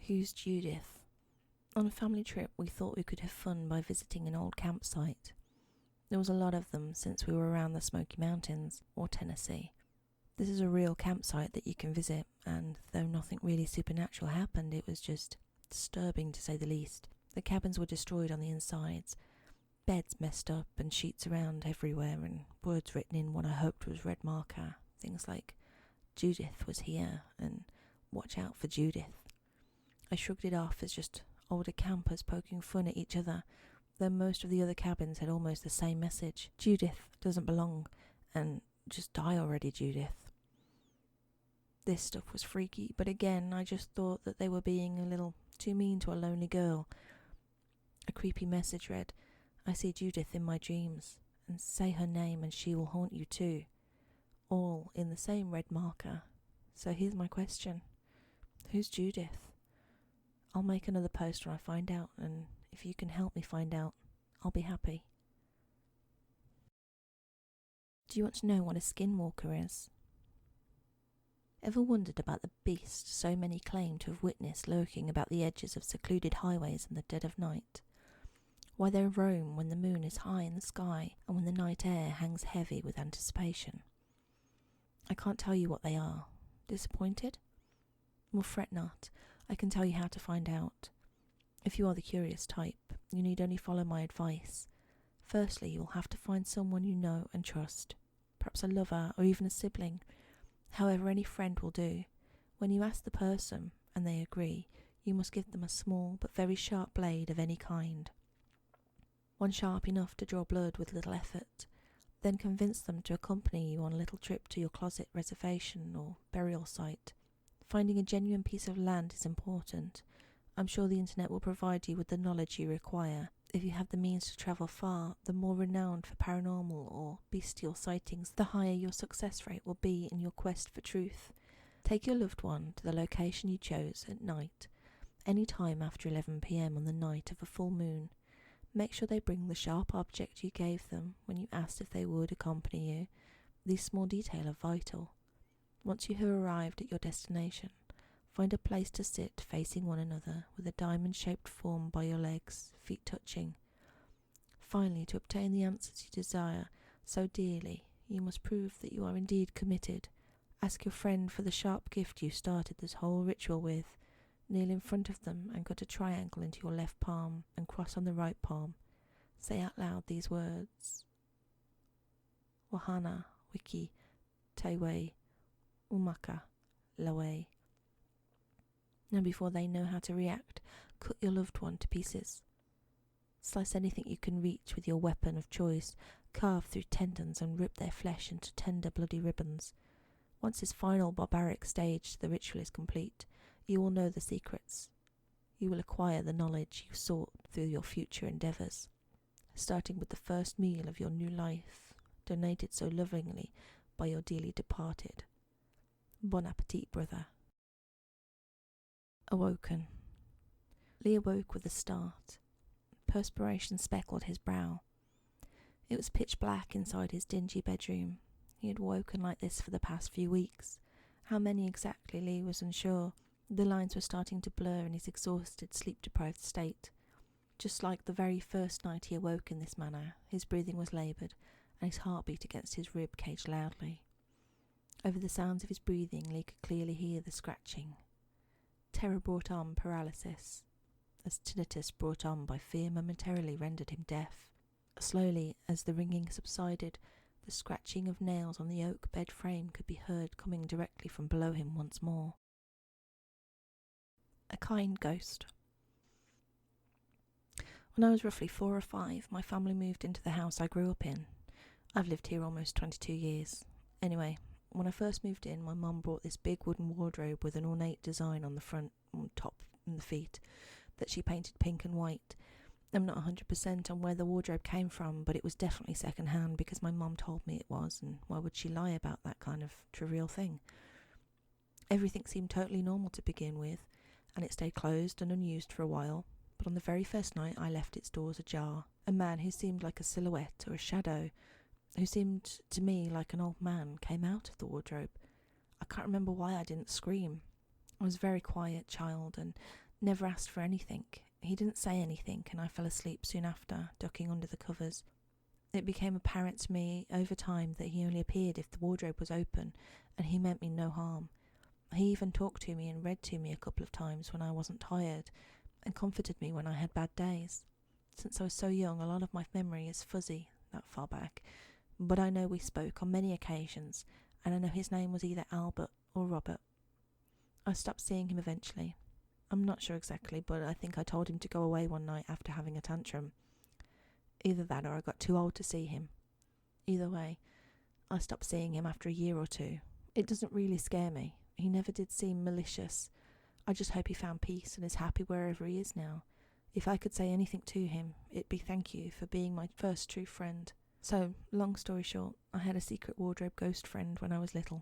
Who's Judith? On a family trip, we thought we could have fun by visiting an old campsite. There was a lot of them since we were around the Smoky Mountains, or Tennessee. This is a real campsite that you can visit, and though nothing really supernatural happened, it was just disturbing to say the least. The cabins were destroyed on the insides, beds messed up and sheets around everywhere, and words written in what I hoped was red marker. Things like, Judith was here, and watch out for Judith. I shrugged it off as just older campers poking fun at each other, though most of the other cabins had almost the same message. Judith doesn't belong, and just die already, Judith. This stuff was freaky, but again, I just thought that they were being a little too mean to a lonely girl. A creepy message read, I see Judith in my dreams, and say her name and she will haunt you too. All in the same red marker. So here's my question. Who's Judith? I'll make another post when I find out, and if you can help me find out, I'll be happy. Do you want to know what a skinwalker is? Ever wondered about the beast so many claim to have witnessed lurking about the edges of secluded highways in the dead of night? Why they roam when the moon is high in the sky and when the night air hangs heavy with anticipation? I can't tell you what they are. Disappointed? Well, fret not. I can tell you how to find out. If you are the curious type, you need only follow my advice. Firstly, you will have to find someone you know and trust, perhaps a lover or even a sibling. However, any friend will do. When you ask the person and they agree, you must give them a small but very sharp blade of any kind. One sharp enough to draw blood with little effort. Then convince them to accompany you on a little trip to your closet reservation or burial site. Finding a genuine piece of land is important. I'm sure the internet will provide you with the knowledge you require. If you have the means to travel far, the more renowned for paranormal or bestial sightings, the higher your success rate will be in your quest for truth. Take your loved one to the location you chose at night, any time after 11 p.m. on the night of a full moon. Make sure they bring the sharp object you gave them when you asked if they would accompany you. These small details are vital. Once you have arrived at your destination, find a place to sit facing one another with a diamond-shaped form by your legs, feet touching. Finally, to obtain the answers you desire so dearly, you must prove that you are indeed committed. Ask your friend for the sharp gift you started this whole ritual with. Kneel in front of them and cut a triangle into your left palm and cross on the right palm. Say out loud these words. Wahana, Wiki, Teiwei, Umaka, Lawe. Now before they know how to react, cut your loved one to pieces. Slice anything you can reach with your weapon of choice, carve through tendons and rip their flesh into tender bloody ribbons. Once this final barbaric stage to the ritual is complete, you will know the secrets. You will acquire the knowledge you sought through your future endeavours, starting with the first meal of your new life, donated so lovingly by your dearly departed. Bon appetit, brother. Awoken. Lee awoke with a start. Perspiration speckled his brow. It was pitch black inside his dingy bedroom. He had woken like this for the past few weeks. How many exactly, Lee was unsure. The lines were starting to blur in his exhausted, sleep-deprived state. Just like the very first night he awoke in this manner, his breathing was laboured, and his heart beat against his rib cage loudly. Over the sounds of his breathing, Lee could clearly hear the scratching. Terror brought on paralysis, as tinnitus brought on by fear momentarily rendered him deaf. Slowly, as the ringing subsided, the scratching of nails on the oak bed frame could be heard coming directly from below him once more. A kind ghost. When I was roughly 4 or 5, my family moved into the house I grew up in. I've lived here almost 22 years. Anyway, when I first moved in, my mum brought this big wooden wardrobe with an ornate design on the front, top and the feet that she painted pink and white. I'm not 100% on where the wardrobe came from, but it was definitely second hand because my mum told me it was, and why would she lie about that kind of trivial thing? Everything seemed totally normal to begin with, and it stayed closed and unused for a while, but on the very first night I left its doors ajar. A man who seemed like a silhouette or a shadow, who seemed to me like an old man, came out of the wardrobe. I can't remember why I didn't scream. I was a very quiet child, and never asked for anything. He didn't say anything, and I fell asleep soon after, ducking under the covers. It became apparent to me over time that he only appeared if the wardrobe was open, and he meant me no harm. He even talked to me and read to me a couple of times when I wasn't tired, and comforted me when I had bad days. Since I was so young, a lot of my memory is fuzzy that far back, but I know we spoke on many occasions, and I know his name was either Albert or Robert. I stopped seeing him eventually. I'm not sure exactly, but I think I told him to go away one night after having a tantrum. Either that or I got too old to see him. Either way, I stopped seeing him after a year or two. It doesn't really scare me. He never did seem malicious. I just hope he found peace and is happy wherever he is now. If I could say anything to him, it'd be thank you for being my first true friend. So, long story short, I had a secret wardrobe ghost friend when I was little.